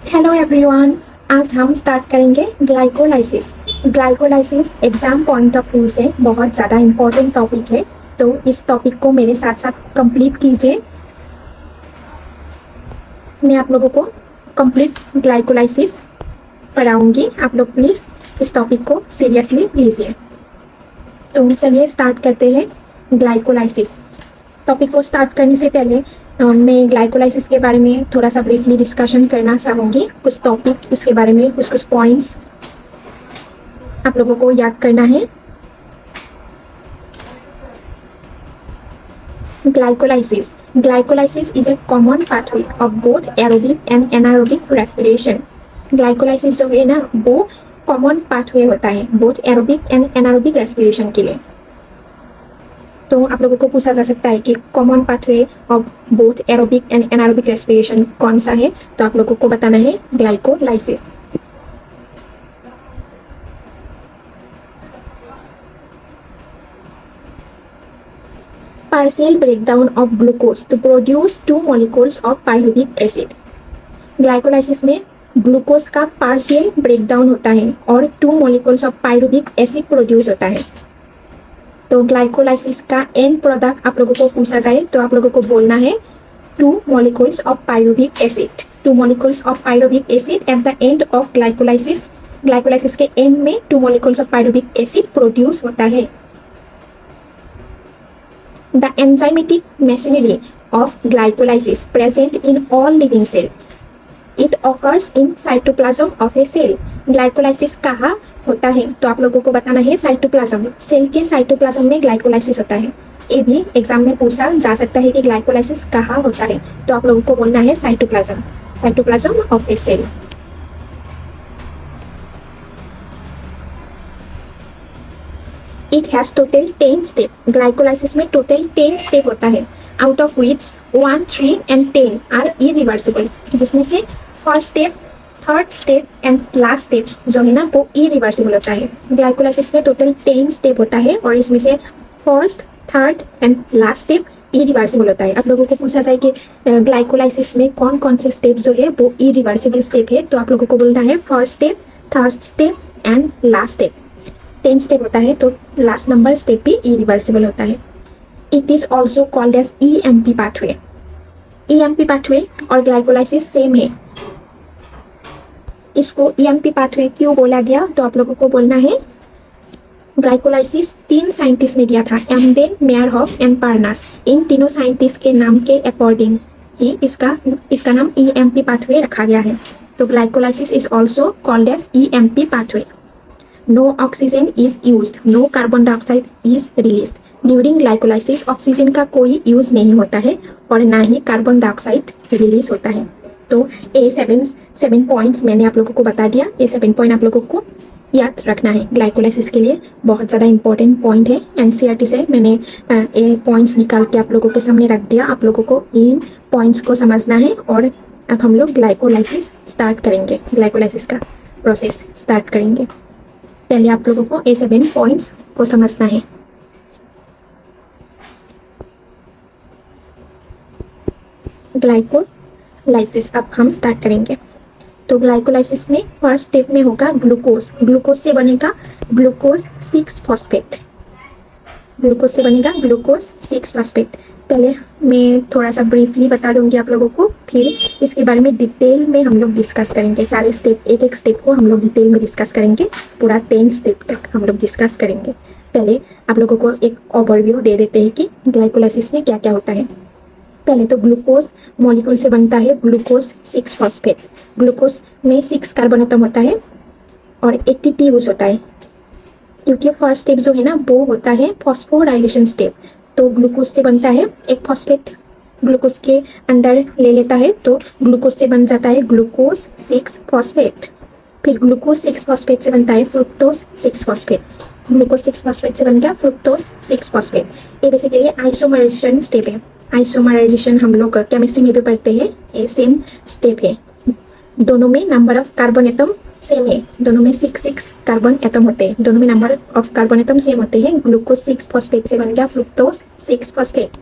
Hello everyone, आज हम start करेंगे glycolysis. Glycolysis exam point of view से बहुत ज़्यादा इम्पोर्टेंट टॉपिक है, तो इस टॉपिक को मेरे साथ साथ कंप्लीट कीजिए। मैं आप लोगों को कंप्लीट ग्लाइकोलाइसिस पढ़ाऊंगी, आप लोग प्लीज़ इस टॉपिक को सीरियसली लीजिए। तो चलिए स्टार्ट करते हैं ग्लाइकोलाइसिस। टॉपिक को स्टार्ट करने से पहले मैं ग्लाइकोलाइसिस के बारे में थोड़ा सा ब्रीफली डिस्कशन करना चाहूँगी। कुछ टॉपिक इसके बारे में कुछ पॉइंट्स आप लोगों को याद करना है। Glycolysis is a common pathway of both aerobic and anaerobic respiration. Glycolysis जो है ना, वो कॉमन पाथवे होता है both aerobic and anaerobic respiration के लिए। तो आप लोगों को पूछा जा सकता है कि common pathway of both aerobic and anaerobic respiration कौन सा है, तो आप लोगों को बताना है glycolysis. Partial breakdown of glucose to produce 2 molecules of pyruvic acid. Glycolysis में ग्लूकोज का पार्शियल ब्रेकडाउन होता है और 2 molecules of pyruvic acid produce होता है। तो ग्लाइकोलाइसिस का एंड प्रोडक्ट आप लोगों को पूछा जाए तो आप लोगों को बोलना है 2 molecules of pyruvic acid. 2 molecules of pyruvic acid at the end of glycolysis. Glycolysis के एंड में 2 molecules of pyruvic acid produce होता है। The enzymatic machinery of glycolysis present in all living cell. It occurs in cytoplasm of a cell. Glycolysis कहाँ होता है, तो आप लोगों को बताना है साइटोप्लाज्म। सेल के साइटोप्लाज्म में ग्लाइकोलाइसिस होता है। ये भी एग्जाम में पूछा जा सकता है कि ग्लाइकोलाइसिस कहाँ होता है, तो आप लोगों को बोलना है cytoplasm, cytoplasm of a cell. It has total 10 step. Glycolysis में टोटल 10 स्टेप होता है, out of which 1, 3 and 10 are irreversible. जिसमें से first step, third step and last step जो है ना, वो इरिवर्सिबल होता है। ग्लाइकोलाइसिस में टोटल 10 स्टेप होता है और इसमें से first, third and last step irreversible होता है। आप लोगों को पूछा जाए कि ग्लाइकोलाइसिस में कौन कौन से स्टेप जो है वो इरिवर्सिबल स्टेप है, तो आप लोगों को बोलना है first step, third step and last step. 10 step होता है तो लास्ट नंबर स्टेप भी इरिवर्सिबल होता है। It is also called as EMP pathway. EMP pathway और ग्लाइकोलाइसिस सेम है। इसको EMP पाथवे क्यों बोला गया, तो आप लोगों को बोलना है ग्लाइकोलाइसिस 3 साइंटिस्ट ने दिया था, एम्डेन, मेयरहॉफ एंड पार्नास। इन तीनों साइंटिस्ट के नाम के अकॉर्डिंग ही इसका नाम EMP पाथवे रखा गया है। तो glycolysis is also called as EMP pathway. No oxygen is used, no carbon dioxide is released. During glycolysis oxygen का कोई यूज नहीं होता है और ना ही कार्बन डाइऑक्साइड रिलीज होता है। तो ये 7 पॉइंट्स मैंने आप लोगों को बता दिया। ये 7 पॉइंट आप लोगों को याद रखना है। ग्लाइकोलाइसिस के लिए बहुत ज़्यादा इंपॉर्टेंट पॉइंट है। NCERT से मैंने ये पॉइंट्स निकाल के आप लोगों के सामने रख दिया। आप लोगों को इन पॉइंट्स को समझना है और अब हम लोग ग्लाइकोलाइसिस स्टार्ट करेंगे, ग्लाइकोलाइसिस का प्रोसेस स्टार्ट करेंगे। पहले आप लोगों को ये 7 पॉइंट्स को समझना है। ग्लाइकोलाइसिस अब हम स्टार्ट करेंगे। तो ग्लाइकोलाइसिस में फर्स्ट स्टेप में होगा ग्लूकोज। ग्लूकोज से बनेगा ग्लूकोज 6 फॉस्फेट। ग्लूकोज से बनेगा ग्लूकोज 6 फॉस्फेट। पहले मैं थोड़ा सा ब्रीफली बता दूंगी आप लोगों को, फिर इसके बारे में डिटेल में हम लोग डिस्कस करेंगे। सारे स्टेप, एक एक स्टेप को हम लोग डिटेल में डिस्कस करेंगे। पूरा 10 स्टेप तक हम लोग डिस्कस करेंगे। पहले आप लोगों को एक ओवरव्यू दे देते हैं कि ग्लाइकोलाइसिस में क्या क्या होता है। पहले तो ग्लूकोज मॉलिक्यूल से बनता है ग्लूकोज 6 फॉस्फेट। ग्लूकोज में 6 कार्बन एटम होता है और ATP यूज होता है, क्योंकि फर्स्ट स्टेप जो है ना वो होता है फॉस्फोराइलेशन स्टेप। तो ग्लूकोज से बनता है एक फॉस्फेट, ग्लूकोज के अंदर ले लेता है तो ग्लूकोज से बन जाता है ग्लूकोज 6 फॉस्फेट। फिर ग्लूकोज 6 फॉस्फेट से बनता है फ्रुक्टोज 6 फॉस्फेट। ग्लूकोज 6 फॉस्फेट से बन गया फ्रुक्टोज 6 फॉस्फेट। ये बेसिकली आइसोमराइजेशन स्टेप है। आइसोमराइजेशन हम लोग केमिस्ट्री में भी पढ़ते हैं, ये सेम स्टेप है। दोनों में number of carbon atom same है, दोनों में 6 कार्बन एटम होते हैं, दोनों में number of carbon atom same होते हैं। ग्लूकोज 6 फॉस्फेट से बन गया फ्रुक्टोज 6 फॉस्फेट।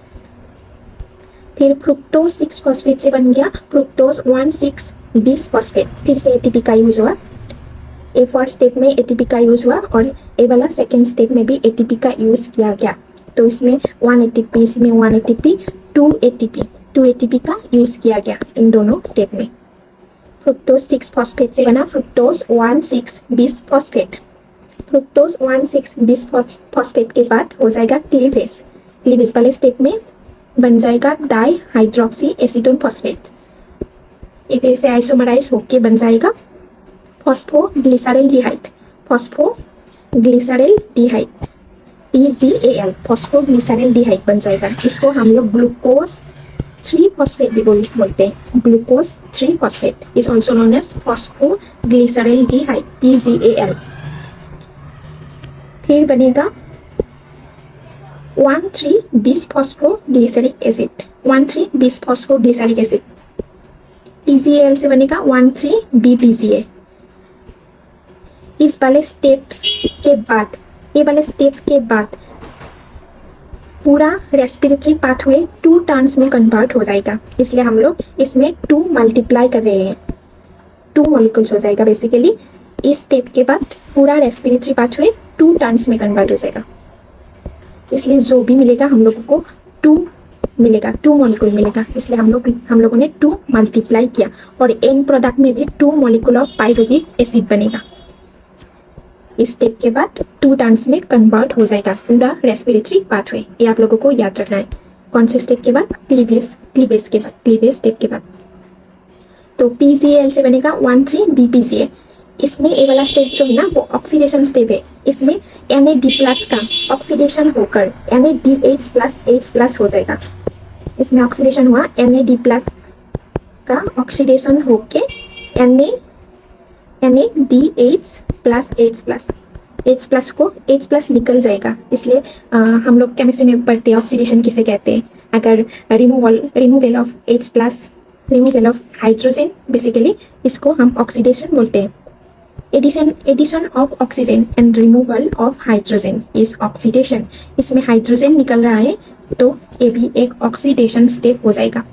फिर फ्रुक्टोज 6 फॉस्फेट से बन गया फ्रुक्टोज 1,6 20 फॉस्फेट, फिर से एटीपी का यूज हुआ। ए फर्स्ट स्टेप में एटीपी का यूज हुआ और ए वाला सेकेंड स्टेप में भी एटीपी का यूज किया गया। तो इसमें 1 एटीपी, इसमें 1 एटीपी, 2 एटीपी, 2 एटीपी का यूज किया गया इन दोनों स्टेप में। फ्रुक्टोज 6 फॉस्फेट से बना फ्रुक्टोज 1,6,20 फॉस्फेट। फ्रुक्टोज 1,6,20 फॉस्फेट के बाद हो जाएगा क्लीवेज। क्लीवेज वाले स्टेप में बन जाएगा डाई हाइड्रोक्सी एसीटोन फॉस्फेट। ये फिर से आइसोमराइज होके बन जाएगा फॉस्फोग्लिसरल्डिहाइड, फॉस्फोग्लिसरल्डिहाइड, PGAL, फॉस्फोग्लिसरल्डिहाइड बन जाएगा। इसको हम लोग ग्लूकोज 3 फॉस्फेट भी बोलते हैं। Glucose 3 phosphate is also known as phosphoglyceraldehyde, PGAL। फिर बनेगा 1,3,20 phosphoglyceric acid, 1,3,20 phosphoglyceric acid. PGAL से बनेगा 1,3-BPGA। इस वाले स्टेप्स के बाद, ये वाले स्टेप के बाद पूरा रेस्पिरेटरी पाथवे 2 टर्न्स में कन्वर्ट हो जाएगा, इसलिए हम लोग इसमें 2 मल्टीप्लाई कर रहे हैं, 2 मॉलिक्यूल्स हो जाएगा बेसिकली। इस स्टेप के बाद पूरा रेस्पिरेटरी पाथवे 2 टर्न्स में कन्वर्ट हो जाएगा, इसलिए जो भी मिलेगा हम लोगों को 2 मिलेगा, 2 मॉलिक्यूल मिलेगा, इसलिए हम लोगों ने 2 मल्टीप्लाई किया और एंड प्रोडक्ट में भी 2 मॉलिक्यूल ऑफ पाइरुविक एसिड बनेगा। इस स्टेप के बाद 2 टर्न्स में कन्वर्ट हो जाएगा पूरा रेस्पिरेटरी पाथवे। ये आप लोगों को याद रखना है। कौन से स्टेप के बाद? क्लीवेज स्टेप के बाद। तो PGAL से बनेगा 1,3-BPGA। इसमें ए वाला स्टेप जो है ना वो ऑक्सीडेशन स्टेप है। इसमें NAD+ का ऑक्सीडेशन होकर NADH+H+ हो जाएगा। इसमें ऑक्सीडेशन हुआ, NAD+ का ऑक्सीडेशन होके NADH+H+, को H+ निकल जाएगा। इसलिए हम लोग केमिस्ट्री में पढ़ते हैं ऑक्सीडेशन किसे कहते हैं। अगर removal of H+, removal of hydrogen, basically इसको हम ऑक्सीडेशन बोलते हैं। Addition of oxygen and removal of hydrogen is oxidation. इसमें हाइड्रोजन निकल रहा है तो ये भी एक ऑक्सीडेशन स्टेप हो जाएगा।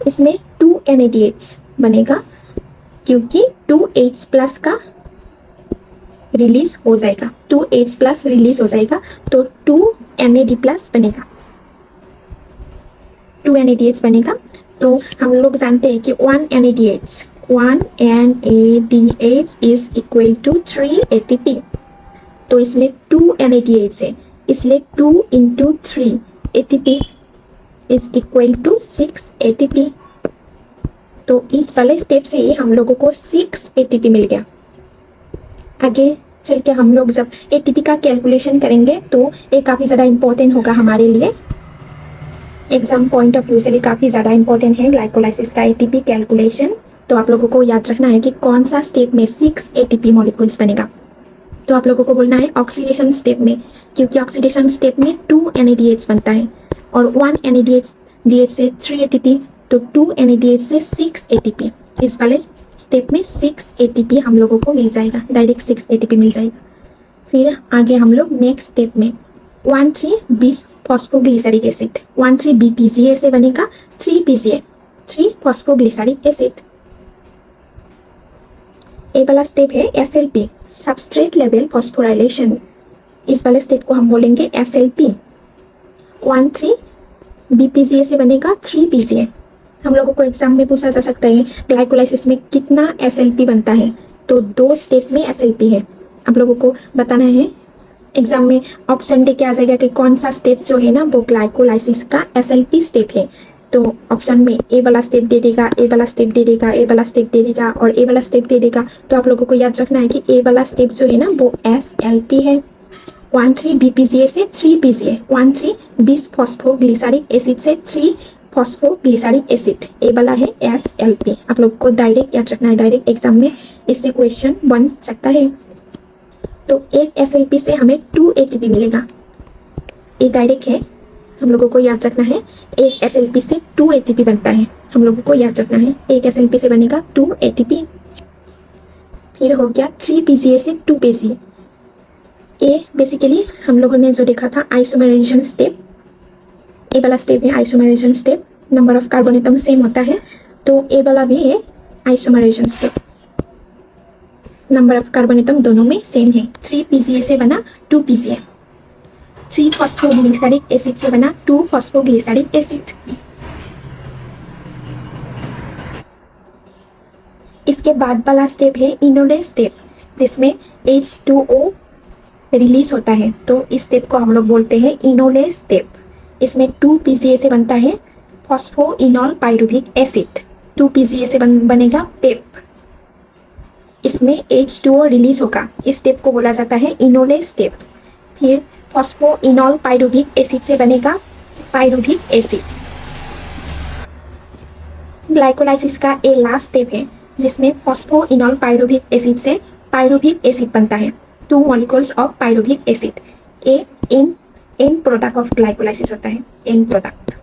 इसमें 2 NADH बनेगा क्योंकि 2H+ का रिलीज हो जाएगा, 2H+ रिलीज हो जाएगा तो 2 NAD+ बनेगा, 2 NADH बनेगा। तो हम लोग जानते हैं कि 1 NADH is equal to 3 ATP। तो इसमें 2 NADH है, इसलिए 2 × 3 ATP is equal to 6 ATP। तो इस वाले स्टेप से ही हम लोगों को 6 ATP मिल गया। आगे चल के हम लोग जब ATP का कैलकुलेशन करेंगे तो ये काफ़ी ज़्यादा इम्पोर्टेंट होगा हमारे लिए, एग्जाम पॉइंट ऑफ व्यू से भी काफ़ी ज़्यादा इम्पोर्टेंट है ग्लाइकोलाइसिस का ATP कैलकुलेशन। तो आप लोगों को याद रखना है कि कौन सा स्टेप में 6 ATP मॉलिक्यूल्स बनेगा। तो आप लोगों को बोलना है ऑक्सीडेशन स्टेप में, क्योंकि ऑक्सीडेशन स्टेप में 2 NADH बनता है और 1 NADH से 3 ATP, तो 2 NADH से 6 ATP। इस वाले स्टेप में 6 ATP हम लोगों को मिल जाएगा, डायरेक्ट 6 ATP मिल जाएगा। फिर आगे हम लोग नेक्स्ट स्टेप में 1,3-20 फॉस्फोग्लिसरिक एसिड, 1,3-BPGA से बनेगा 3PGA, 3 फॉस्फोग्लिसरिक एसिड। ये वाला स्टेप है SLP, सबस्ट्रेट लेवल फॉस्फोराइलेशन। इस वाले स्टेप को हम बोलेंगे SLP। 1,3-BPGA से बनेगा 3PGA। हम लोगों को एग्जाम में पूछा जा सकता है ग्लाइकोलाइसिस में कितना SLP बनता है, तो 2 स्टेप में SLP है। आप लोगों को बताना है, एग्जाम में ऑप्शन दे के आ जाएगा कि कौन सा स्टेप जो है ना वो ग्लाइकोलाइसिस का SLP स्टेप है। तो ऑप्शन में ए वाला स्टेप दे देगा, ए वाला स्टेप दे देगा, ए वाला स्टेप दे देगा और ए वाला स्टेप दे देगा। तो आप लोगों को याद रखना है कि ए वाला स्टेप जो है ना वो SLP है। 1,3-BPGA से 3PGA, 1,3-20 फॉस्फोग्लिसरिक एसिड से 3 फॉस्फोग्लिसरिक एसिड, ए वाला है SLP। आप लोग को डायरेक्ट याद रखना है, डायरेक्ट एग्जाम में इससे क्वेश्चन बन सकता है। तो एक SLP से हमें 2 ATP मिलेगा, ये डायरेक्ट है, हम लोगों को याद रखना है। एक SLP से 2 ATP बनता है, हम लोगों को याद रखना है, एक SLP से बनेगा 2 ATP। फिर हो गया 3PGA से 2PGA। ये बेसिकली हम लोगों ने जो देखा था आइसोमराइजेशन स्टेप, ए वाला स्टेप है isomerisation step, number of carbon atom same होता है। तो ए वाला भी है isomerisation step. Number of carbon atom दोनों में सेम है। 3 PCA से बना 2 PCA। 3 फॉस्फोग्लिसरिक एसिड से बना 2 फॉस्फोग्लिसरिक एसिड। इसके बाद वाला स्टेप है इनोलेस स्टेप, जिसमें H2O रिलीज होता है। तो इस स्टेप को हम लोग बोलते हैं इनोलेस स्टेप। इसमें 2 PCA से बनता है फॉस्फोइनोल पाइरुविक एसिड। 2 PCA से बनेगा पेप। इसमें H2O रिलीज होगा। इस स्टेप को बोला जाता है इनोलेस स्टेप। फिर फॉस्फोइनोल पाइरुविक एसिड से बनेगा पाइरुविक एसिड। ग्लाइकोलाइसिस का ये लास्ट स्टेप है, जिसमें फॉस्फोइनोल पाइरुविक एसिड से पाइरुविक एसिड बनता है। 2 molecules of pyruvic acid. A and product of glycolysis होता है। And product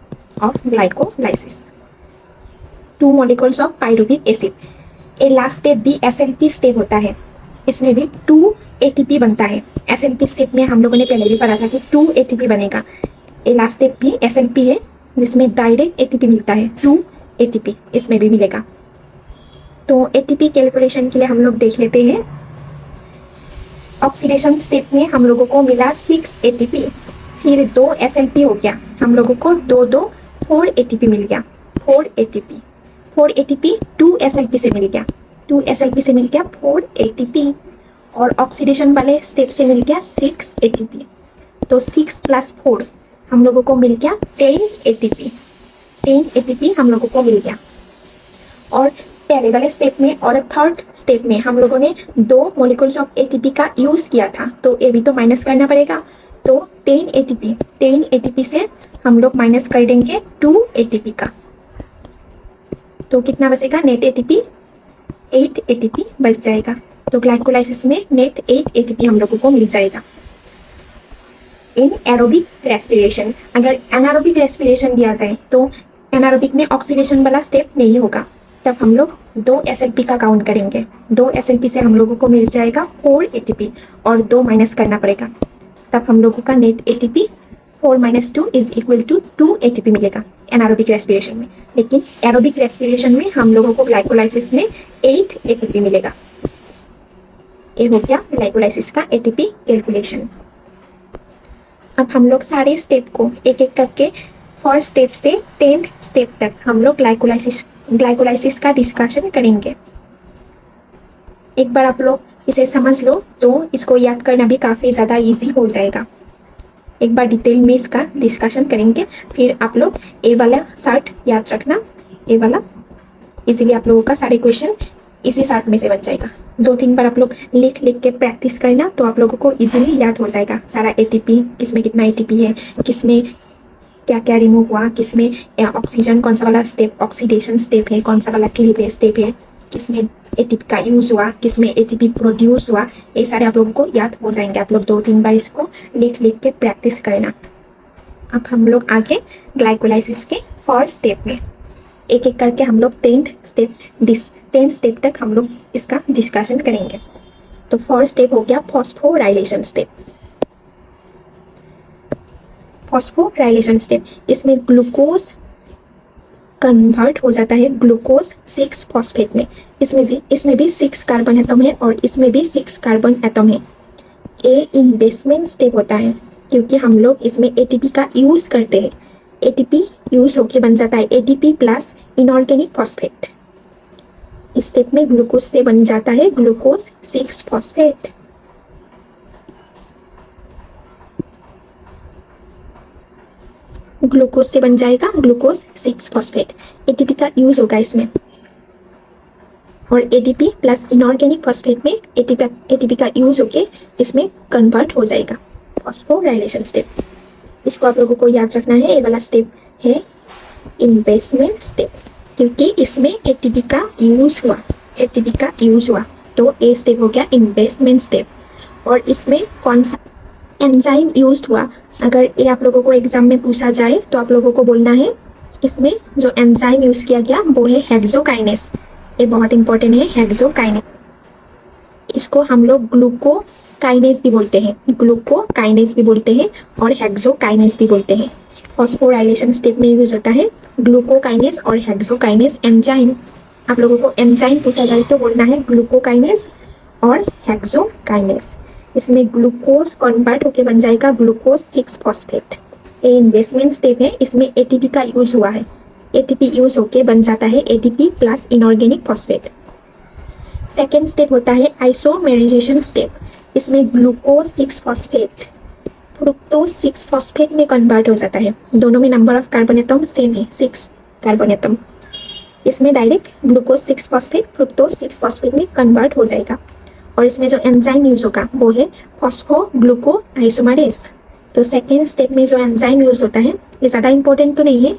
of glycolysis 2 molecules of pyruvic acid. ये लास्ट स्टेप भी SLP स्टेप होता है। इसमें भी 2 ATP बनता है। SLP स्टेप में हम लोगों ने पहले भी पढ़ा था कि 2 ATP बनेगा। ये लास्ट स्टेप भी SLP है, जिसमें डायरेक्ट ATP मिलता है। 2 ATP इसमें भी मिलेगा। तो ATP कैलकुलेशन के लिए हम लोग देख लेते हैं। ऑक्सीडेशन स्टेप में हम लोगों को मिला 6 ATP। फिर 2 SLP हो गया, हम लोगों को 4 ATP मिल गया। 4 ATP 2 SLP से मिल गया। 2 SLP से मिल गया 4 ATP। और ऑक्सीडेशन वाले स्टेप से मिल गया 6 ATP। तो 6 + 4 हम लोगों को मिल गया 10 ATP। 10 ATP हम लोगों को मिल गया। और पहले वाले स्टेप में और थर्ड स्टेप में हम लोगों ने 2 मॉलिक्यूल्स ऑफ ATP का यूज किया था, तो ये भी तो माइनस करना पड़ेगा। तो 10 ATP से हम लोग माइनस कर देंगे 2 ATP का। तो कितना बचेगा? नेट ATP 8 ATP बच जाएगा। तो ग्लाइकोलाइसिस में नेट 8 ATP हम लोगों को मिल जाएगा। इन एरोबिक रेस्पिरेशन, अगर एनारोबिक रेस्पिरेशन दिया जाए तो एनारोबिक में ऑक्सीडेशन वाला स्टेप नहीं होगा। तब हम लोग 2 SLP का काउंट करेंगे। 2 SLP से हम लोगों को मिल जाएगा 4 ATP और 2 माइनस करना पड़ेगा। तब हम लोगों का नेट ATP 4 - 2 = 2 ATP मिलेगा एनारोबिक रेस्पिरेशन में। लेकिन एरोबिक रेस्पिरेशन में हम लोगों को ग्लाइकोलाइसिस में 8 ATP मिलेगा। ये हो गया ग्लाइकोलाइसिस का ATP कैलकुलेशन। अब हम लोग सारे स्टेप को एक एक करके फर्स्ट स्टेप से 10th स्टेप तक हम लोग ग्लाइकोलाइसिस का डिस्कशन करेंगे। एक बार आप लोग इसे समझ लो तो इसको याद करना भी काफ़ी ज़्यादा इजी हो जाएगा। एक बार डिटेल में इसका डिस्कशन करेंगे, फिर आप लोग ए वाला चार्ट याद रखना। ए वाला इजीली आप लोगों का सारे क्वेश्चन इसी चार्ट में से बन जाएगा। 2-3 बार आप लोग लिख के प्रैक्टिस करना, तो आप लोगों को इजीली याद हो जाएगा सारा ATP, किसमें कितना ATP है, किसमें क्या क्या रिमूव हुआ, किसमें ऑक्सीजन कौन सा वाला स्टेप ऑक्सीडेशन स्टेप है, कौन सा वाला क्लीवेज स्टेप है, किसमें ATP का यूज़ हुआ, किसमें ATP प्रोड्यूस हुआ। ये सारे आप लोगों को याद हो जाएंगे। आप लोग 2-3 बार इसको लिख के प्रैक्टिस करना। अब हम लोग आगे ग्लाइकोलाइसिस के फर्स्ट स्टेप में एक एक करके हम लोग 10th स्टेप तक हम लोग इसका डिस्कशन करेंगे। तो फर्स्ट स्टेप हो गया फॉस्फोराइलेशन स्टेप। फॉस्फोराइलेशन स्टेप, इसमें ग्लूकोज कन्वर्ट हो जाता है ग्लूकोज 6 फॉस्फेट में। इसमें भी 6 कार्बन एटम है और इसमें भी 6 कार्बन एटम है। ये इन्वेस्टमेंट स्टेप होता है, क्योंकि हम लोग इसमें ATP का यूज़ करते हैं। ATP यूज़ होके बन जाता है ATP प्लस इनऑर्गेनिक फॉस्फेट। इस स्टेप में ग्लूकोज से बन जाता है ग्लूकोज 6 फॉस्फेट। ग्लूकोज से बन जाएगा ग्लूकोज 6 फॉस्फेट। ATP का यूज़ होगा इसमें, और ATP प्लस इनऑर्गेनिक फॉस्फेट में ATP का यूज़ होके इसमें कन्वर्ट हो जाएगा। फॉस्फोराइलेशन स्टेप, इसको आप लोगों को याद रखना है। ये वाला स्टेप है इन्वेस्टमेंट स्टेप, क्योंकि इसमें ATP का यूज़ हुआ। तो ये स्टेप हो गया इन्वेस्टमेंट स्टेप। और इसमें कौन सा एंजाइम यूज हुआ, अगर ये आप लोगों को एग्जाम में पूछा जाए तो आप लोगों को बोलना है इसमें जो एंजाइम यूज़ किया गया वो है हेक्सोकाइनेस। ये बहुत इंपॉर्टेंट है, हेक्सोकाइनेस। इसको हम लोग ग्लूकोकाइनेस भी बोलते हैं, और हेक्सोकाइनेस भी बोलते हैं। फॉस्फोराइलेशन स्टेप में यूज होता है ग्लूकोकाइनेस और हेक्सोकाइनेस एंजाइम। आप लोगों को एंजाइम पूछा जाए तो बोलना है ग्लूकोकाइनेस और हेक्सोकाइनेस। इसमें ग्लूकोज कन्वर्ट होकर बन जाएगा ग्लूकोज 6 फॉस्फेट। ये इन्वेस्टमेंट स्टेप है, इसमें एटीपी का यूज हुआ है। एटीपी यूज होके बन जाता है ATP plus inorganic phosphate. Second step होता है आइसोमेराइजेशन स्टेप। इसमें ग्लूकोज 6 फॉस्फेट फ्रुक्टोज 6 फॉस्फेट में कन्वर्ट हो जाता है। दोनों में number of carbon atom same है, 6 कार्बन एटम। इसमें direct glucose 6 phosphate fructose 6 phosphate में कन्वर्ट हो जाएगा। और इसमें जो एंजाइम यूज होगा वो है फॉस्फोग्लूको आइसोमेरेज। तो सेकेंड स्टेप में जो एंजाइम यूज होता है ये ज़्यादा इंपॉर्टेंट तो नहीं है,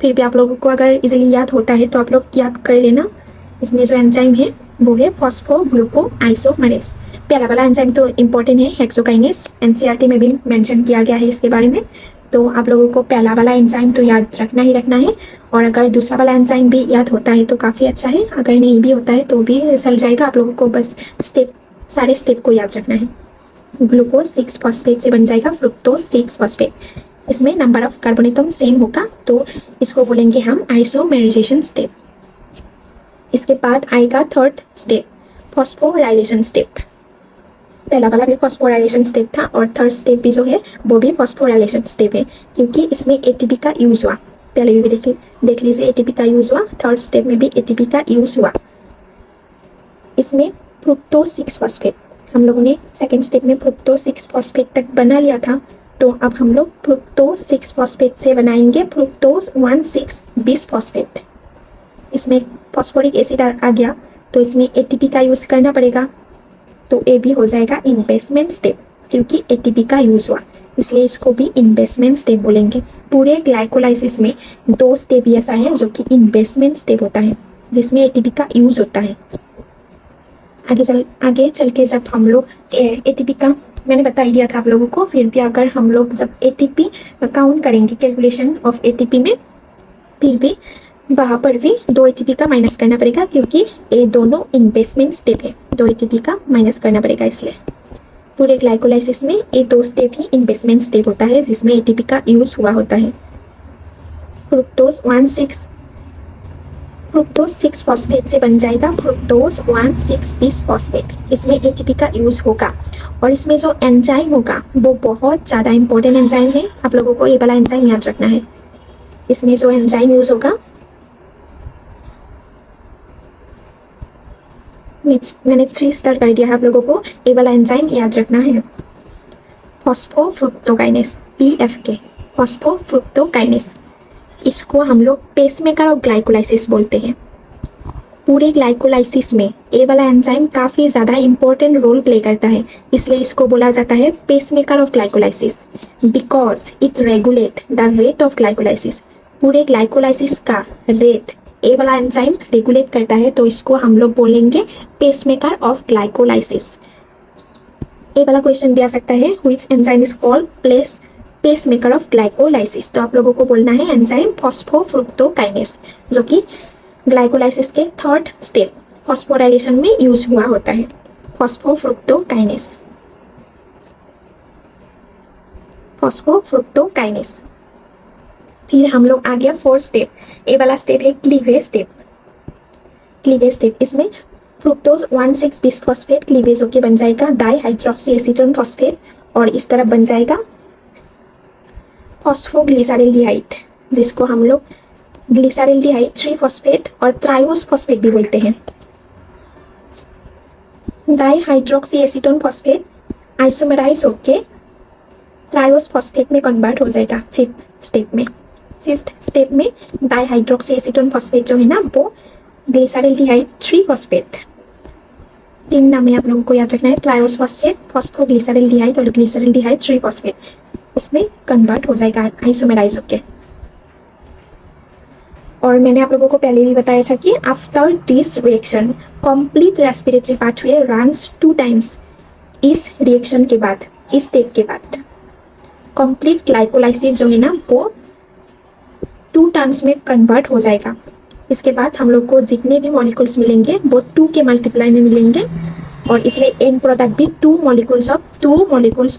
फिर भी आप लोगों को अगर इजीली याद होता है तो आप लोग याद कर लेना। इसमें जो एंजाइम है वो है फॉस्फोग्लूको आइसोमेरेज। पहला वाला एंजाइम तो इम्पोर्टेंट है, हेक्सोकाइनेस। एनसीईआरटी में भी मेंशन किया गया है इसके बारे में। तो आप लोगों को पहला वाला एंजाइम तो याद रखना ही रखना है, और अगर दूसरा वाला एंजाइम भी याद होता है तो काफ़ी अच्छा है, अगर नहीं भी होता है तो भी चल जाएगा। आप लोगों को बस सारे स्टेप को याद रखना है। ग्लूकोज 6 फॉस्फेट से बन जाएगा फ्रुक्टोज 6 फॉस्फेट। इसमें number of carbon atom same होगा, तो इसको बोलेंगे हम आइसोमेराइजेशन स्टेप। इसके बाद आएगा थर्ड स्टेप, फॉस्फोराइलेशन स्टेप। पहला वाला भी फॉस्फोराइलेशन स्टेप था और थर्ड स्टेप भी जो है वो भी फॉस्फोराइलेशन स्टेप है, क्योंकि इसमें एटीपी का यूज हुआ। पहले भी देख लीजिए एटीपी का यूज हुआ, थर्ड स्टेप में भी एटीपी का यूज हुआ। इसमें फ्रुक्टोज 6 फॉस्फेट, हम लोगों ने सेकेंड स्टेप में फ्रुक्टोज 6 फॉस्फेट तक बना लिया था, तो अब हम लोग फ्रुक्टोज 6 फॉस्फेट से बनाएंगे फ्रुक्टोज 1,6 बिस फॉस्फेट। इसमें फॉस्फोरिक एसिड आ गया, तो इसमें एटीपी का यूज करना पड़ेगा, तो ये भी हो जाएगा इन्वेस्टमेंट स्टेप, क्योंकि एटीपी का यूज हुआ इसलिए इसको भी इन्वेस्टमेंट स्टेप बोलेंगे। पूरे ग्लाइकोलाइसिस में 2 स्टेप ऐसा है जो कि इन्वेस्टमेंट स्टेप होता है, जिसमें एटीपी का यूज होता है। आगे चल के जब हम लोग एटीपी का मैंने बता ही दिया था आप लोगों को, फिर भी अगर हम लोग जब एटीपी काउंट करेंगे कैलकुलेशन ऑफ एटीपी में, फिर भी वहाँ पर भी 2 एटीपी का माइनस करना पड़ेगा, क्योंकि ये दोनों इन्वेस्टमेंट स्टेप है। 2 एटीपी का माइनस करना पड़ेगा, इसलिए पूरे ग्लाइकोलाइसिस में ये 2 स्टेप ही इन्वेस्टमेंट स्टेप होता है, जिसमें एटीपी का यूज हुआ होता है। फ्रुक्टोज 6 फॉस्फेट से बन जाएगा फ्रुक्टोज 1,6 बिस फॉस्फेट। इसमें एटीपी का यूज होगा, और इसमें जो एंजाइम होगा वो बहुत ज़्यादा इंपॉर्टेंट एंजाइम है। आप लोगों को ये वाला एंजाइम याद रखना है। इसमें जो एंजाइम यूज होगा, मैंने 3 स्टार कर दिया है, आप लोगों को ये वाला एंजाइम याद रखना है। Phosphofructokinase, PFK, phosphofructokinase. इसको हम लोग पेसमेकर ऑफ ग्लाइकोलाइसिस बोलते हैं। पूरे ग्लाइकोलाइसिस में ये वाला एंजाइम काफ़ी ज़्यादा इंपॉर्टेंट रोल प्ले करता है, इसलिए इसको बोला जाता है pacemaker of glycolysis, because it's regulate the rate of glycolysis. पूरे ग्लाइकोलाइसिस का रेट ये वाला एंजाइम रेगुलेट करता है, तो इसको हम लोग बोलेंगे पेसमेकर ऑफ ग्लाइकोलाइसिस। ये वाला क्वेश्चन भी आ सकता है, which enzyme is called pacemaker of glycolysis. तो आप लोगों को बोलना है एंजाइम फॉस्फोफ्रुक्टोकाइनेस, जो कि ग्लाइकोलाइसिस के थर्ड स्टेप फॉस्फोराइलेशन में यूज हुआ होता है। Phosphofructokinase, phosphofructokinase. फिर हम लोग आ गया 4th स्टेप। ये वाला स्टेप है क्लीवेज स्टेप। क्लीवेज स्टेप, इसमें फ्रुक्टोज 1,6 बिस फॉस्फेट क्लीवेज होके बन जाएगा डाईहाइड्रोक्सी एसीटोन फॉस्फेट, और इस तरफ बन जाएगा फॉस्फोग्लिसरल्डिहाइड, जिसको हम लोग ग्लिसरल्डिहाइड 3 फॉस्फेट और ट्राइओस फॉस्फेट भी बोलते हैं। डाईहाइड्रोक्सी एसीटोन फॉस्फेट आइसोमेराइज होके ट्राइओस फॉस्फेट में कन्वर्ट हो जाएगा 5th स्टेप में। 5th स्टेप में डाईहाइड्रोक्सी एसीटोन फॉस्फेट जो है ना, वो ग्लिसरल्डिहाइड 3 फॉस्फेट, 3 नाम है आप लोगों को याद रखना है, ट्राइओस फॉस्फेट, फॉस्फोग्लिसरल्डिहाइड और ग्लिसरल्डिहाइड 3 फॉस्फेट, इसमें कन्वर्ट हो जाएगा आइसोमेराइज होके। और मैंने आप लोगों को पहले भी बताया था कि after this reaction complete respiratory pathway runs 2 times. इस रिएक्शन के बाद, इस स्टेप के बाद कंप्लीट ग्लाइकोलाइसिस जो है ना वो 2 टर्न्स में कन्वर्ट हो जाएगा। इसके बाद हम लोग को जितने भी मॉलिक्यूल्स मिलेंगे वो 2 के मल्टीप्लाई में मिलेंगे, और इसलिए एंड प्रोडक्ट भी 2 मॉलिक्यूल्स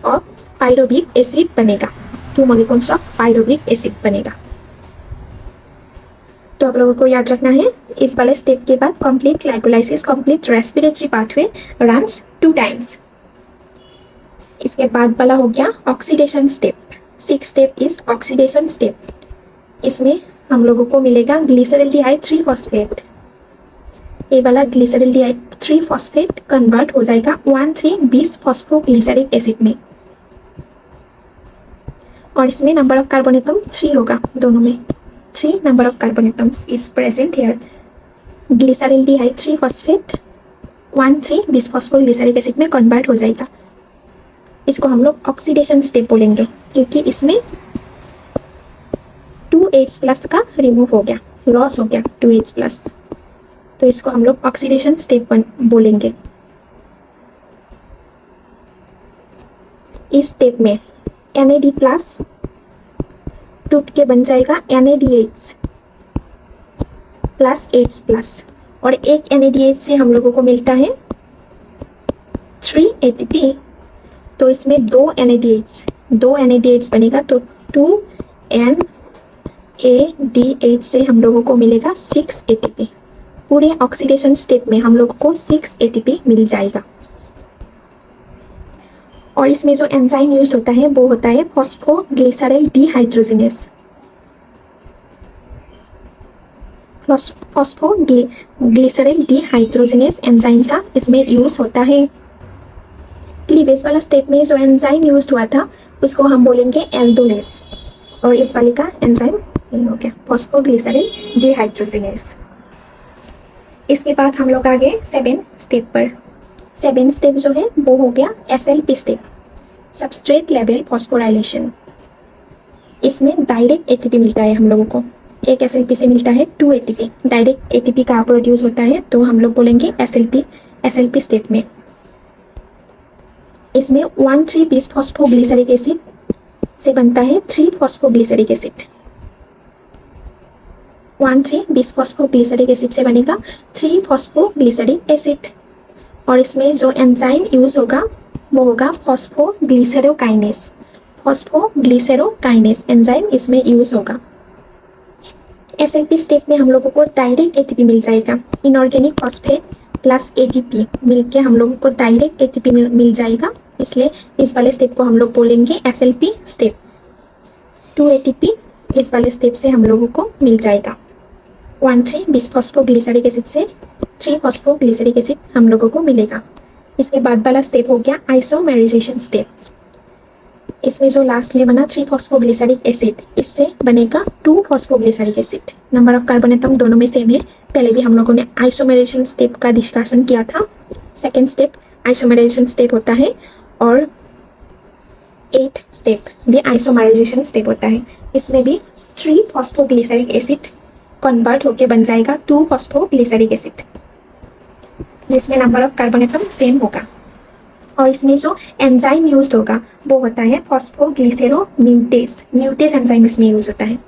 ऑफ पाइरोविक एसिड बनेगा। 2 मॉलिक्यूल्स ऑफ पाइरोविक एसिड बनेगा। तो आप लोगों को याद रखना है, इस वाले स्टेप के बाद complete glycolysis, complete respiratory pathway runs 2 times. इसके बाद वाला हो गया oxidation step. 6 step is oxidation step. इसमें हम लोगों को मिलेगा ग्लिसरल्डिहाइड 3 फॉस्फेट। ये वाला ग्लिसरल्डिहाइड 3 फॉस्फेट कन्वर्ट हो जाएगा 1,3-20 फॉस्फोग्लिसरिक एसिड में, और इसमें नंबर ऑफ कार्बन एटम 3 होगा। दोनों में 3 number of carbon atoms is present here. Glyceraldehyde 3 phosphate 1,3-20 phosphoglyceric acid में कन्वर्ट हो जाएगा। इसको हम लोग ऑक्सीडेशन स्टेप बोलेंगे, क्योंकि इसमें 2H+ का रिमूव हो गया, लॉस हो गया 2H+, तो इसको हम लोग ऑक्सीडेशन स्टेप बोलेंगे। इस स्टेप में NAD+ टूट के बन जाएगा NADH प्लस H+, और एक NADH से हम लोगों को मिलता है 3 ATP। तो इसमें 2 NADH बनेगा, तो 2 NADH से हम लोगों को मिलेगा 6 ATP। पूरे ऑक्सीडेशन स्टेप में हम लोगों को 6 ATP मिल जाएगा। और इसमें जो एंजाइम यूज होता है वो होता है फॉस्फोग्लिसरल डिहाइड्रोजिनेस। फॉस्फोग्लिसरल डिहाइड्रोजिनेस एंजाइम का इसमें यूज होता है। प्रीवियस वाला स्टेप में जो एंजाइम यूज हुआ था उसको हम बोलेंगे एल्डोलेस, और इस वाले का एंजाइम ये हो गया फॉस्फोग्लिसरल डिहाइड्रोजिनेस। इसके बाद हम लोग आ गए 7 स्टेप पर। 7 स्टेप जो है वो हो गया SLP step, substrate level phosphorylation. इसमें डायरेक्ट ATP मिलता है हम लोगों को। एक SLP से मिलता है 2 ATP, डायरेक्ट ATP का प्रोड्यूस होता है, तो हम लोग बोलेंगे SLP स्टेप में। इसमें 1,3-20 फॉस्फोग्लिसरिक एसिड से बनता है 3 फॉस्फोग्लिसरिक एसिड। 1,3-20 फॉस्फोग्लिसरिक एसिड से बनेगा 3 फॉस्फोग्लिसरिक एसिड, और इसमें जो एंजाइम यूज होगा वो होगा फॉस्फोग्लिसरोकाइनेस। फॉस्फोग्लिसरोकाइनेस एंजाइम इसमें यूज होगा। SLP स्टेप में हम लोगों को डायरेक्ट ATP मिल जाएगा। इनऑर्गेनिक फॉस्फेट प्लस ATP मिलके हम लोगों को डायरेक्ट ATP मिल जाएगा, इसलिए इस वाले स्टेप को हम लोग बोलेंगे SLP स्टेप। 2 ATP इस वाले स्टेप से हम लोगों को मिल जाएगा। 1,3-20 फॉस्फोग्लिसरिक एसिड से 3 फॉस्फोग्लिसरिक एसिड हम लोगों को मिलेगा। इसके बाद वाला स्टेप हो गया आइसोमेराइजेशन स्टेप। इसमें जो लास्ट में बना 3 फॉस्फोग्लिसरिक एसिड, इससे बनेगा 2 phosphoglyceric acid. Number of carbon atom दोनों में सेम है। पहले भी हम लोगों ने आइसोमेराइजेशन स्टेप का डिस्कशन किया था। सेकेंड स्टेप आइसोमेराइजेशन स्टेप होता है, और 8 स्टेप भी आइसोमेराइजेशन स्टेप होता है। इसमें भी 3 फॉस्फोग्लिसरिक एसिड कन्वर्ट होके बन जाएगा 2 फॉस्फोग्लिसरिक एसिड, जिसमें number of carbon atom same होगा। और इसमें जो एंजाइम यूज होगा वो होता है फॉस्फोग्लिसरोम्यूटेस। म्यूटेस एंजाइम इसमें यूज होता है।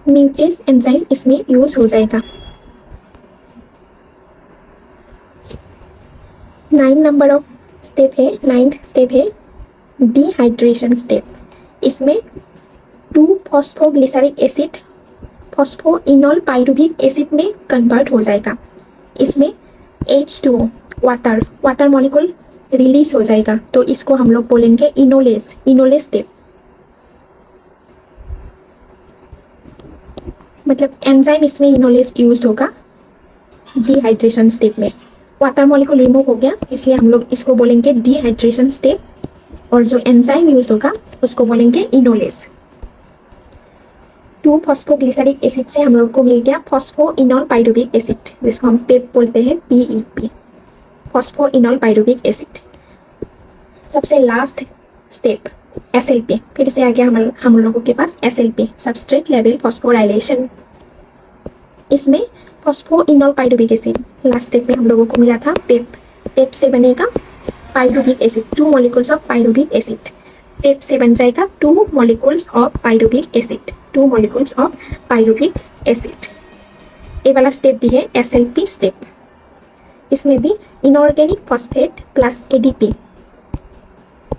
म्यूटेस एंजाइम इसमें यूज हो जाएगा। 9 नंबर ऑफ स्टेप है, 9th स्टेप है डिहाइड्रेशन स्टेप। इसमें 2 phosphoglyceric acid phosphoenol pyruvic acid में कन्वर्ट हो जाएगा। इसमें H2O वाटर मॉलिक्यूल रिलीज हो जाएगा, तो इसको हम लोग बोलेंगे इनोलेस स्टेप। मतलब एंजाइम इसमें इनोलेस यूज होगा डिहाइड्रेशन स्टेप में। वाटर मॉलिक्यूल रिमूव हो गया, इसलिए हम लोग इसको बोलेंगे डिहाइड्रेशन स्टेप, और जो एंजाइम यूज होगा उसको बोलेंगे इनोलेस। 2 फॉस्फोग्लिसरिक एसिड से हम लोग को मिल गया फॉस्फोइनोल पाइरुविक एसिड, जिसको हम पेप बोलते हैं, PEP, फॉस्फोइनोल पाइरुविक एसिड। सबसे लास्ट स्टेप SLP, फिर से आ गया हम लोगों के पास SLP, सबस्ट्रेट लेवल फॉस्फोराइलेशन। इसमें phosphoenol pyruvic acid last step में हम लोगों को मिला था पेप से बनेगा pyruvic acid, 2 molecules of pyruvic acid. PEP से बन जाएगा 2 molecules of pyruvic acid, 2 molecules of pyruvic acid. ये वाला स्टेप भी है SLP स्टेप। इसमें भी इनऑर्गेनिक फॉस्फेट प्लस ADP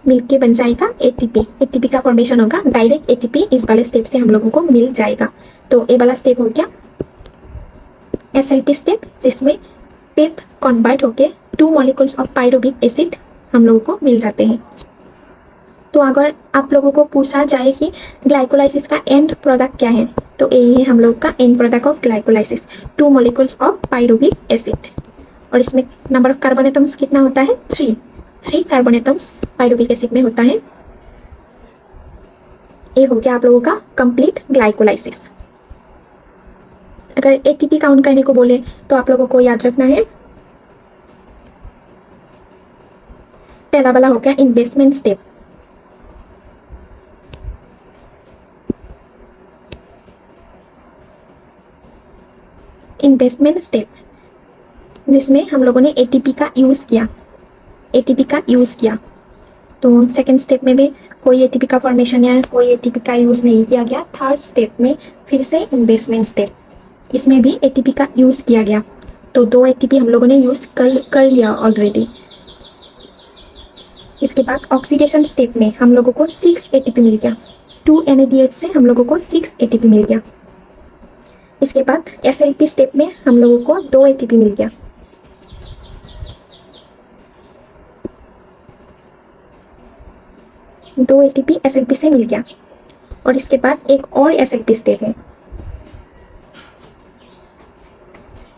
मिलके बन जाएगा एटीपी। एटीपी का फॉर्मेशन होगा, डायरेक्ट एटीपी इस वाले स्टेप से हम लोगों को मिल जाएगा। तो ये वाला स्टेप हो गया एसएलपी स्टेप, जिसमें पेप कन्वर्ट होके 2 मॉलिक्यूल्स ऑफ पायरुविक एसिड हम लोगों को मिल जाते हैं। तो अगर आप लोगों को पूछा जाए कि ग्लाइकोलाइसिस का एंड प्रोडक्ट क्या है, तो यही है हम लोग का and product of glycolysis, 2 molecules of pyruvic acid. और इसमें नंबर ऑफ कार्बन एटम्स कितना होता है? 3 कार्बन एटम्स पायरुविक एसिड में होता है। ये हो गया आप लोगों का कंप्लीट ग्लाइकोलाइसिस। अगर एटीपी काउंट करने को बोले तो आप लोगों को याद रखना है, पहला वाला हो गया इन्वेस्टमेंट स्टेप। इन्वेस्टमेंट स्टेप जिसमें हम लोगों ने एटीपी का यूज़ किया। तो सेकेंड स्टेप में भी कोई एटीपी का फॉर्मेशन या कोई एटीपी का यूज़ नहीं किया गया। थर्ड स्टेप में फिर से इन्वेस्टमेंट स्टेप, इसमें भी एटीपी का यूज़ किया गया। तो 2 एटीपी हम लोगों ने यूज़ कर लिया ऑलरेडी। इसके बाद ऑक्सीडेशन स्टेप में हम लोगों को 6 एटीपी मिल गया। 2 NADH से हम लोगों को 6 एटीपी मिल गया। इसके बाद SLP स्टेप में हम लोगों को 2 एटीपी मिल गया। दो एटीपी SLP से मिल गया। और इसके बाद एक और SLP स्टेप है,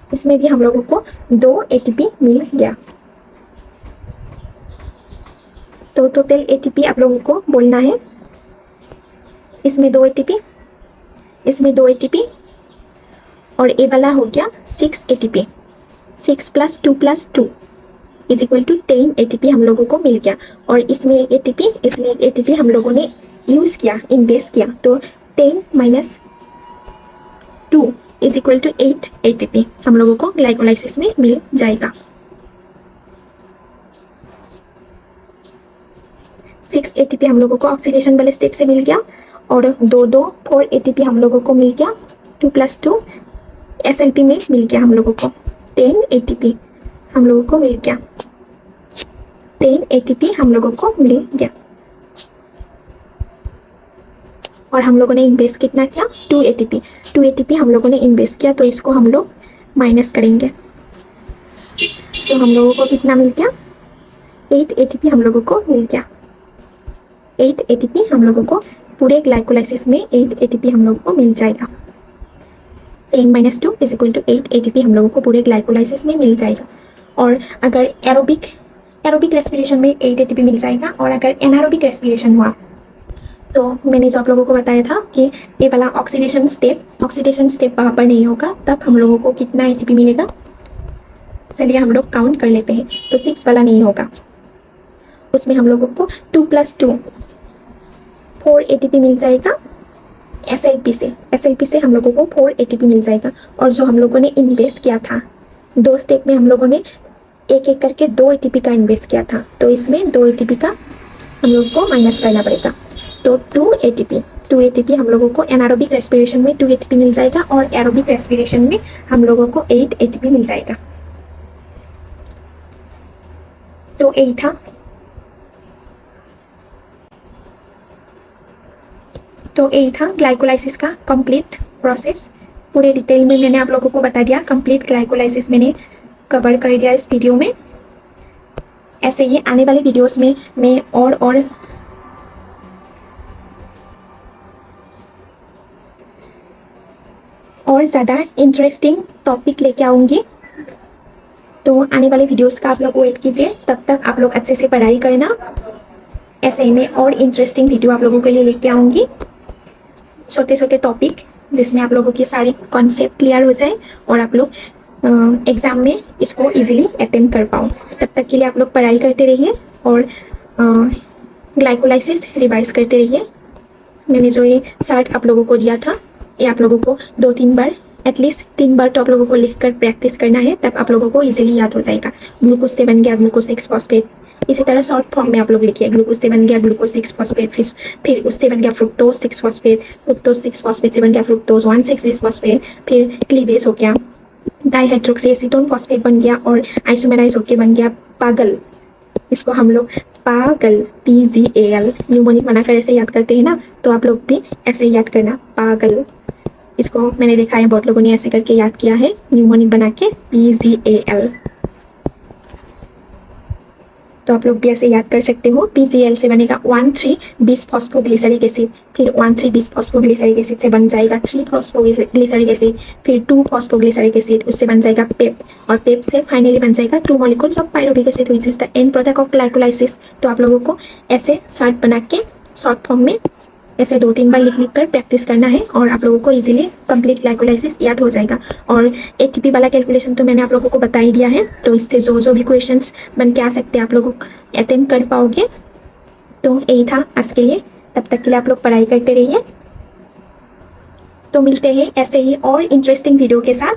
इसमें भी हम लोगों को 2 एटीपी मिल गया। तो टोटल एटीपी आप लोगों को बोलना है, इसमें 2 एटीपी, इसमें 2 एटीपी, और ए वाला हो गया 6 एटीपी। 6 + 2 + 2 = 10 एटीपी हम लोगों को मिल गया। और इसमें एटीपी हम लोगों ने यूज़ किया, इन्वेस्ट किया। तो 10 - 2 = 8 एटीपी हम लोगों को ग्लाइकोलाइसिस में मिल जाएगा। 6 एटीपी हम लोगों को ऑक्सीडेशन वाले स्टेप से मिल गया, और 4 एटीपी हम लोगों को मिल गया। 2 + 2 SLP में मिल गया हम लोगों को 10 एटीपी हम लोगों को मिल गया। 10 एटीपी हम लोगों को मिल गया। और हम लोगों ने इन्वेस्ट कितना किया? 2 एटीपी। 2 एटीपी हम लोगों ने इन्वेस्ट किया, तो इसको हम लोग माइनस करेंगे। तो हम लोगों को कितना मिल गया? 8 एटीपी हम लोगों को मिल गया। 8 एटीपी हम लोगों को पूरे ग्लाइकोलाइसिस में 8 एटीपी हम लोगों को मिल जाएगा। 10 - 2 = 8 एटीपी हम लोगों को पूरे ग्लाइकोलाइसिस में मिल जाएगा। और अगर एरोबिक रेस्पिरेशन में 8 एटीपी मिल जाएगा, और अगर एनारोबिक रेस्पिरेशन हुआ तो मैंने जो आप लोगों को बताया था कि ये वाला ऑक्सीडेशन स्टेप वहाँ पर नहीं होगा, तब हम लोगों को कितना एटीपी मिलेगा? चलिए हम लोग काउंट कर लेते हैं। तो 6 वाला नहीं होगा, उसमें हम लोगों को 2 + 2 4 एटीपी मिल जाएगा। SLP से हम लोगों को 4 एटीपी मिल जाएगा। और जो हम लोगों ने इन्वेस्ट किया था 2 स्टेप में, हम लोगों ने एक करके 2 एटीपी का इन्वेस्ट किया था, तो इसमें 2 एटीपी का हम लोग को माइनस करना पड़ेगा। तो 2 एटीपी हम लोगों को एनारोबिक रेस्पिरेशन में 2 एटीपी मिल जाएगा, और एरोबिक रेस्पिरेशन में हम लोगों को 8 एटीपी मिल जाएगा। तो यही था। तो यही था ग्लाइकोलाइसिस का कंप्लीट प्रोसेस। पूरे डिटेल में मैंने आप लोगों को बता दिया। कंप्लीट ग्लाइकोलाइसिस मैंने कवर कर दिया इस वीडियो में। ऐसे ही आने वाले वीडियोस में मैं और ज़्यादा इंटरेस्टिंग टॉपिक लेके आऊँगी। तो आने वाले वीडियोस का आप लोग वेट कीजिए। तब तक आप लोग अच्छे से पढ़ाई करना। ऐसे ही मैं और इंटरेस्टिंग वीडियो आप लोगों के लिए लेके आऊँगी, छोटे छोटे टॉपिक जिसमें आप लोगों के सारे कॉन्सेप्ट क्लियर हो जाए और आप लोग एग्ज़ाम में इसको इजीली अटेम्प्ट कर पाओ। तब तक के लिए आप लोग पढ़ाई करते रहिए और ग्लाइकोलाइसिस रिवाइज करते रहिए। मैंने जो ये चार्ट आप लोगों को दिया था, ये आप लोगों को 2-3 बार, एटलीस्ट 3 बार तो आप लोगों को लिखकर प्रैक्टिस करना है, तब आप लोगों को इजीली याद हो जाएगा। ग्लूकोज से बन गया ग्लूकोज 6 फॉस्फेट, इसी तरह शॉर्ट फॉर्म में आप लोग लिखिए। ग्लूकोज से बन गया ग्लूकोज 6 फॉस्फेट, फिर उससे बन गया फ्रुक्टोज 6 फॉस्फेट, फ्रुक्टोज 6 फॉस्फेट से बन गया फ्रुक्टोज 1,6 फॉस्फेट, फिर क्लीवेज हो गया, डाईहाइड्रोक्सी एसीटोन फॉस्फेट बन गया और आइसोमेराइज होकर बन गया पागल। इसको हम लोग पागल, PGAL। न्यूमोनिक बनाकर ऐसे याद करते हैं ना, तो आप लोग भी ऐसे याद करना, पागल। इसको मैंने देखा है बहुत लोगों ने ऐसे करके याद किया है, न्यूमोनिक बना के PGAL। तो आप लोग भी ऐसे याद कर सकते हो। PGL से बनेगा 1,3-bis फॉस्फोग्लिसरिक एसिड, फिर 1,3-bis फॉस्फोग्लिसरिक एसिड से बन जाएगा 3-फॉस्फोग्लिसरिक एसिड, फिर 2-फॉस्फोग्लिसरिक एसिड, उससे बन जाएगा पेप, और पेप से फाइनली बन जाएगा 2 molecules of pyruvic acid which is the end product of glycolysis. तो आप लोगों को ऐसे शार्ट बना के शॉर्ट फॉर्म में ऐसे 2-3 बार लिख लिख कर प्रैक्टिस करना है, और आप लोगों को इजीली कंप्लीट ग्लाइकोलाइसिस याद हो जाएगा। और एटीपी वाला कैलकुलेशन तो मैंने आप लोगों को बता ही दिया है, तो इससे जो जो भी क्वेश्चंस बन के आ सकते हैं आप लोग अटेम्प्ट कर पाओगे। तो यही था आज के लिए, तब तक के लिए आप लोग पढ़ाई करते रहिए। तो मिलते हैं ऐसे ही और इंटरेस्टिंग वीडियो के साथ।